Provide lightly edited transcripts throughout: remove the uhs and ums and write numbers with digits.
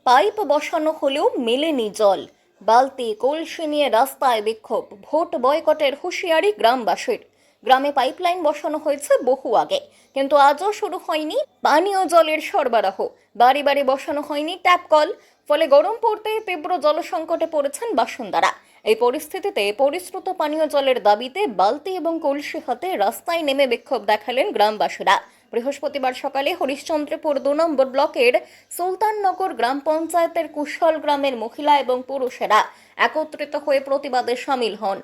Pipe বসানো হলেও মেলেনি জল। বালতি কলসি নিয়ে রাস্তায় বিক্ষোভ, ভোট বয়কটের হুঁশিয়ারি গ্রামবাসীর। গ্রামে পাইপলাইন বসানো হয়েছে বহু আগে, কিন্তু আজও শুরু হয়নি পানীয় জলের সরবরাহ। বাড়ি বাড়ি বসানো হয়নি ট্যাপ কল, ফলে গরম পড়তে তীব্র জলসংকটে পড়েছেন বাসিন্দারা। এই পরিস্থিতিতে পরিশ্রুত পানীয় জলের দাবিতে বালতি এবং কলসি হাতে রাস্তায় নেমে বিক্ষোভ দেখালেন গ্রামবাসীরা। বৃহস্পতিবার সকালে হরিশ্চন্দ্রপুর ২ নম্বর ব্লকের সুলতাননগর গ্রাম পঞ্চায়েতের কুশল গ্রামের মহিলা এবং পুরুষেরা একত্রিত হয়ে প্রতিবাদে সামিল হন।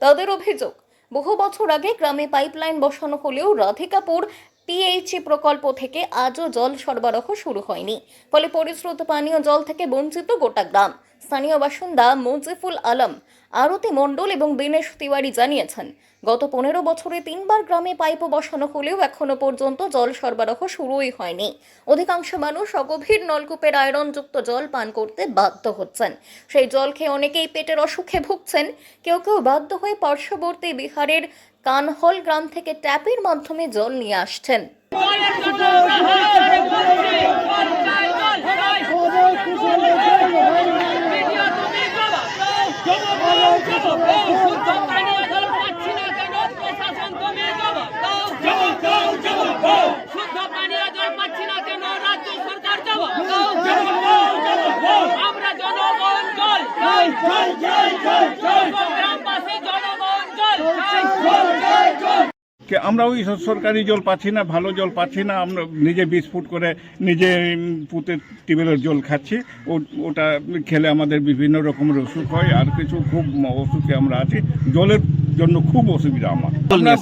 তাদের অভিযোগ, বহু বছর আগে গ্রামে পাইপলাইন বসানো হলেও রাধিকাপুর পিএইচই প্রকল্প থেকে আজও জল সরবরাহ শুরু হয়নি, ফলে পরিশ্রুত পানীয় জল থেকে বঞ্চিত গোটা গ্রাম। স্থানীয় বাসিন্দা মুজিফুল আলম, আরতি মণ্ডল এবং দীনেশ তিওয়ারি জানিয়েছেন, গত 15 বছরে 3বার গ্রামে পাইপ বসানো হলেও এখনো পর্যন্ত জল সরবরাহ শুরুই হয়নি। অধিকাংশ মানুষ অগভীর নলকূপের আয়রনযুক্ত জল পান করতে বাধ্য হচ্ছেন। সেই জল খেয়ে অনেকেই পেটের অসুখে ভুগছেন। কেউ কেউ বাধ্য হয়ে পার্শ্ববর্তী বিহারের কানহল গ্রাম থেকে ট্যাপের মাধ্যমে জল নিয়ে আসছেন। আমরা ওই সরকারি জল পাচ্ছি না, ভালো জল পাচ্ছি না। আমরা নিজে 20 ফুট করে নিজে পুঁতে টিউবওয়েলের জল খাচ্ছি। ওটা খেলে আমাদের বিভিন্ন রকমের অসুখ হয়, আর কিছু খুব অসুখে আমরা আছি। জলের জন্য খুব অসুবিধা আমার।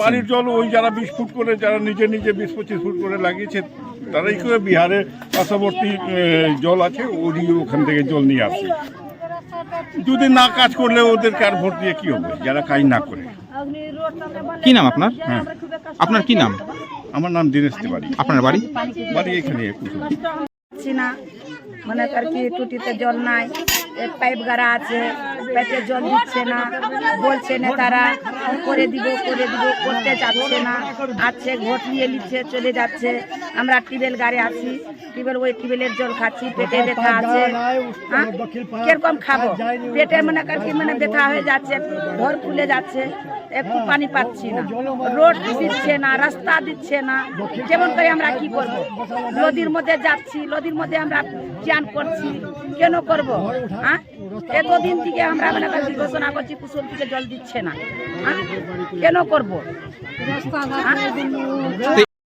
বাড়ির জল ওই যারা 20 ফুট করে, যারা নিজে নিজে 20-25 ফুট করে লাগিয়েছে, তারাই করে বিহারের পার্শ্ববর্তী জল আছে, ওখান থেকে জল নিয়ে আসে। যদি না কাজ করলে ওদেরকে আর ভোট দিয়ে কি হবে, যারা কাজ না করে। কি নাম আপনার? হ্যাঁ, আপনার কি নাম? আমার নাম দীনেশ তিওয়ারি। আপনার বাড়ি? বাড়ি এখানে না, মনে কর কি টুটিতে জল নাই, পাইপ গাড়া আছে, পেটে জল দিচ্ছে না, বলছে নেতারা করে দিব করতে যাচ্ছে না। আছে ভোট নিয়ে নিচ্ছে, চলে যাচ্ছে। আমরা টিউবওয়েল গাড়ি আছি, ওই টিউবওয়েলের জল খাচ্ছি, পেটে ব্যথা আছে। কিরকম খাবো? পেটে মনে কর কি ব্যথা হয়ে যাচ্ছে, ঘর ফুলে যাচ্ছে, একটু পানি পাচ্ছি না, রোড দিচ্ছে না, রাস্তা দিচ্ছে না। যেমন করে আমরা কি করব? নদীর মধ্যে যাচ্ছি, নদীর মধ্যে আমরা চান করছি, কেন করব? হ্যাঁ, এতদিন থেকে আমরা ঘোষণা করছি, কুশল থেকে জল দিচ্ছে না, কেন করব?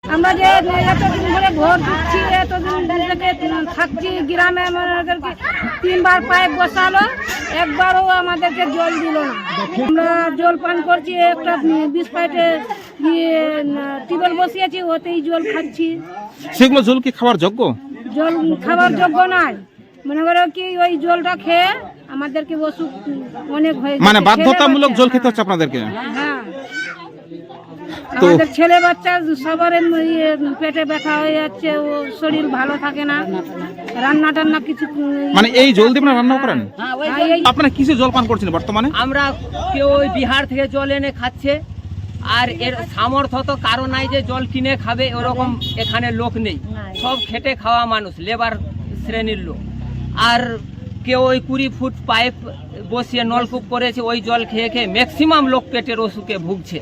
আমরা যে এতদিন ধরে ভোট দিচ্ছি, এতদিন থেকে থাকছি গ্রামে, আমাদেরকে 3বার পাইপ বসালো, একবারও আমাদেরকে জল দিল না। আমরা জল পান করছি, একটা 20 পাইপে টিউবওয়েল বসিয়েছি, ওতেই জল খাচ্ছি। সেগুলো জল কি খাওয়ার যোগ্য? জল খাবার যোগ্য নয়, মনে করো কি ওই জলটা খেয়ে আমাদেরকে অসুখ অনেক হয়ে, মানে বাধ্যতামূলক জল খেতে হচ্ছে আপনাদেরকে? হ্যাঁ, আমাদের ছেলে বাচ্চা সবার পেটে ব্যথা হয়ে যাচ্ছে, ও শরীর ভালো থাকে না, রান্না টান্না কিছু। মানে এই জল দিয়ে রান্না করেন? আপনারা কিসে জল পান করছেন বর্তমানে? আমরা কেউ ওই বিহার থেকে জল এনে খাচ্ছে, আর এর সামর্থ্য তো কারো নাই যে জল কিনে খাবে, ওরকম এখানে লোক নেই। সব খেটে খাওয়া মানুষ, লেবার শ্রেণীর লোক। আর কেউ ওই 20 ফুট পাইপ বসিয়ে নলকূপ করেছে, ওই জল খেয়ে খেয়ে ম্যাক্সিমাম লোক পেটের অসুখে ভুগছে।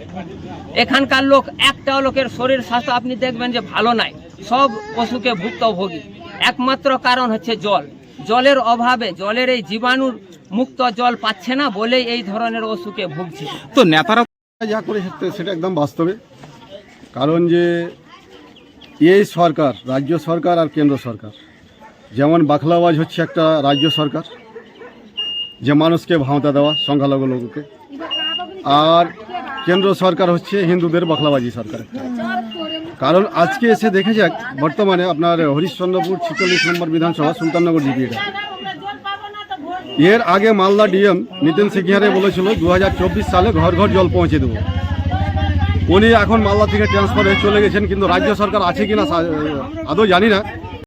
এখানকার লোক, একটাও লোকের শরীর স্বাস্থ্য আপনি দেখবেন যে ভালো নাই, সব অসুখে ভুক্তভোগী। একমাত্র কারণ হচ্ছে জল। জলের অভাবে, জলের এই জীবাণুর মুক্ত জল পাচ্ছে না বলেই এই ধরনের অসুখে ভুগছে। তো নেতারা যা করে সেটা একদম বাস্তবে, কারণ যে এই সরকার, রাজ্য সরকার আর কেন্দ্র সরকার, যেমন বাখলাবাজ হচ্ছে একটা রাজ্য সরকার, যে মানুষকে ভাওতা দেওয়া সংখ্যালঘু লোককে, আর কেন্দ্র সরকার হচ্ছে হিন্দুদের বাখলাবাজি সরকার। কারণ আজকে এসে দেখে যাক, বর্তমানে আপনার হরিশ্চন্দ্রপুর 46 নম্বর বিধানসভা সুলতাননগর জিপিটা, এর আগে মালদা ডিএম নিতিন সিংহারে বলেছিল 2024 সালে ঘর ঘর জল পৌঁছে দেবো। উনি এখন মালদা থেকে ট্রান্সফার হয়ে চলে গেছেন, কিন্তু রাজ্য সরকার আছে কিনা আদৌ জানি না।